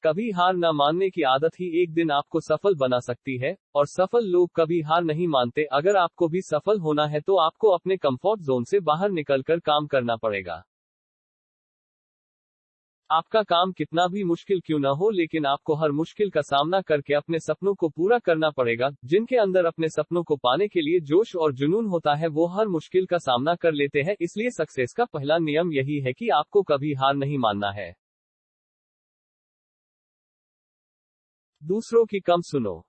कभी हार न मानने की आदत ही एक दिन आपको सफल बना सकती है, और सफल लोग कभी हार नहीं मानते। अगर आपको भी सफल होना है तो आपको अपने कंफर्ट जोन से बाहर निकलकर काम करना पड़ेगा। आपका काम कितना भी मुश्किल क्यों न हो, लेकिन आपको हर मुश्किल का सामना करके अपने सपनों को पूरा करना पड़ेगा। जिनके अंदर अपने सपनों को पाने के लिए जोश और जुनून होता है, वो हर मुश्किल का सामना कर लेते हैं। इसलिए सक्सेस का पहला नियम यही है कि आपको कभी हार नहीं मानना है। दूसरों की कम सुनो।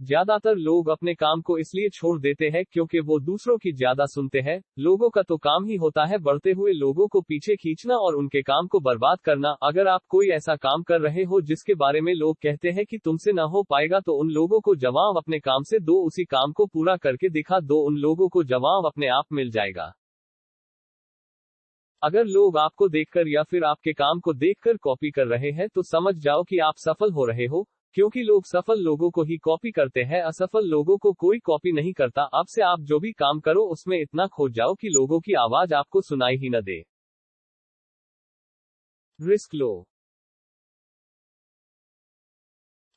ज्यादातर लोग अपने काम को इसलिए छोड़ देते हैं क्योंकि वो दूसरों की ज्यादा सुनते हैं। लोगों का तो काम ही होता है बढ़ते हुए लोगों को पीछे खींचना और उनके काम को बर्बाद करना। अगर आप कोई ऐसा काम कर रहे हो जिसके बारे में लोग कहते हैं कि तुमसे न हो पाएगा, तो उन लोगों को जवाब अपने काम से दो, उसी काम को पूरा करके दिखा दो, उन लोगों को जवाब अपने आप मिल जाएगा। अगर लोग आपको देखकर या फिर आपके काम को देखकर कॉपी कर रहे हैं तो समझ जाओ कि आप सफल हो रहे हो, क्योंकि लोग सफल लोगों को ही कॉपी करते हैं, असफल लोगों को कोई कॉपी नहीं करता। अब से आप जो भी काम करो उसमें इतना खो जाओ कि लोगों की आवाज आपको सुनाई ही न दे। रिस्क लो।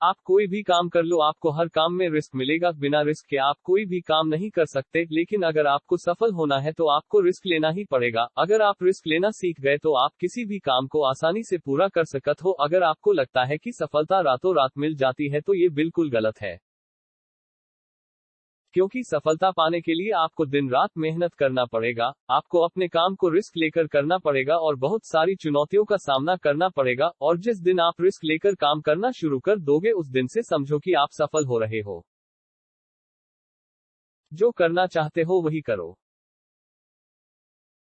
आप कोई भी काम कर लो, आपको हर काम में रिस्क मिलेगा। बिना रिस्क के आप कोई भी काम नहीं कर सकते, लेकिन अगर आपको सफल होना है तो आपको रिस्क लेना ही पड़ेगा। अगर आप रिस्क लेना सीख गए तो आप किसी भी काम को आसानी से पूरा कर सकते हो। अगर आपको लगता है कि सफलता रातों रात मिल जाती है तो ये बिल्कुल गलत है, क्योंकि सफलता पाने के लिए आपको दिन रात मेहनत करना पड़ेगा। आपको अपने काम को रिस्क लेकर करना पड़ेगा और बहुत सारी चुनौतियों का सामना करना पड़ेगा। और जिस दिन आप रिस्क लेकर काम करना शुरू कर दोगे, उस दिन से समझो कि आप सफल हो रहे हो। जो करना चाहते हो वही करो।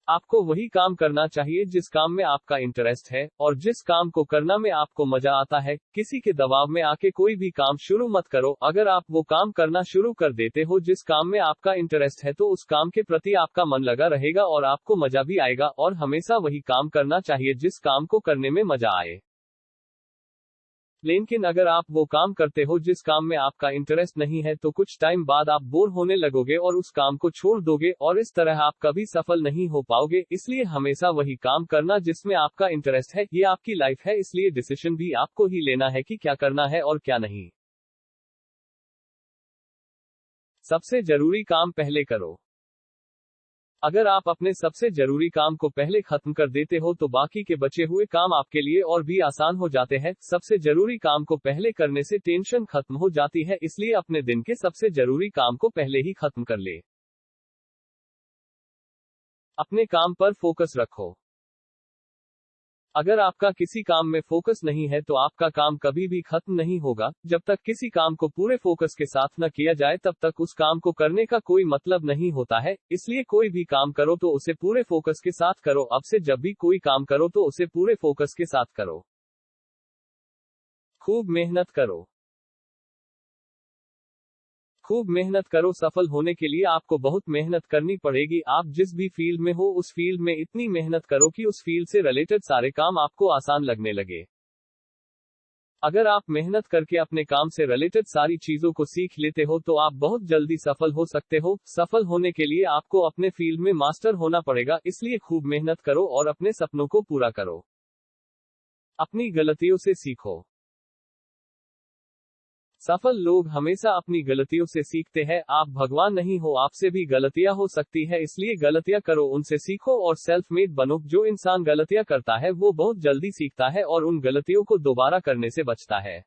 आपको वही काम करना चाहिए जिस काम में आपका इंटरेस्ट है और जिस काम को करना में आपको मजा आता है। किसी के दबाव में आके कोई भी काम शुरू मत करो। अगर आप वो काम करना शुरू कर देते हो जिस काम में आपका इंटरेस्ट है, तो उस काम के प्रति आपका मन लगा रहेगा और आपको मजा भी आएगा। और हमेशा वही काम करना चाहिए जिस काम को करने में मजा आए। लेकिन अगर आप वो काम करते हो जिस काम में आपका इंटरेस्ट नहीं है, तो कुछ टाइम बाद आप बोर होने लगोगे और उस काम को छोड़ दोगे, और इस तरह आप कभी सफल नहीं हो पाओगे। इसलिए हमेशा वही काम करना जिसमें आपका इंटरेस्ट है। ये आपकी लाइफ है, इसलिए डिसीजन भी आपको ही लेना है कि क्या करना है और क्या नहीं। सबसे जरूरी काम पहले करो। अगर आप अपने सबसे जरूरी काम को पहले खत्म कर देते हो तो बाकी के बचे हुए काम आपके लिए और भी आसान हो जाते हैं। सबसे जरूरी काम को पहले करने से टेंशन खत्म हो जाती है, इसलिए अपने दिन के सबसे जरूरी काम को पहले ही खत्म कर ले। अपने काम पर फोकस रखो। अगर आपका किसी काम में फोकस नहीं है तो आपका काम कभी भी खत्म नहीं होगा। जब तक किसी काम को पूरे फोकस के साथ न किया जाए, तब तक उस काम को करने का कोई मतलब नहीं होता है। इसलिए कोई भी काम करो तो उसे पूरे फोकस के साथ करो। अब से जब भी कोई काम करो तो उसे पूरे फोकस के साथ करो। खूब मेहनत करो। खूब मेहनत करो। सफल होने के लिए आपको बहुत मेहनत करनी पड़ेगी। आप जिस भी फील्ड में हो उस फील्ड में इतनी मेहनत करो कि उस फील्ड से रिलेटेड सारे काम आपको आसान लगने लगे। अगर आप मेहनत करके अपने काम से रिलेटेड सारी चीजों को सीख लेते हो तो आप बहुत जल्दी सफल हो सकते हो। सफल होने के लिए आपको अपने फील्ड में मास्टर होना पड़ेगा, इसलिए खूब मेहनत करो और अपने सपनों को पूरा करो। अपनी गलतियों से सीखो। सफल लोग हमेशा अपनी गलतियों से सीखते हैं। आप भगवान नहीं हो, आपसे भी गलतियां हो सकती है, इसलिए गलतियां करो, उनसे सीखो और सेल्फ मेड बनो। जो इंसान गलतियां करता है वो बहुत जल्दी सीखता है और उन गलतियों को दोबारा करने से बचता है।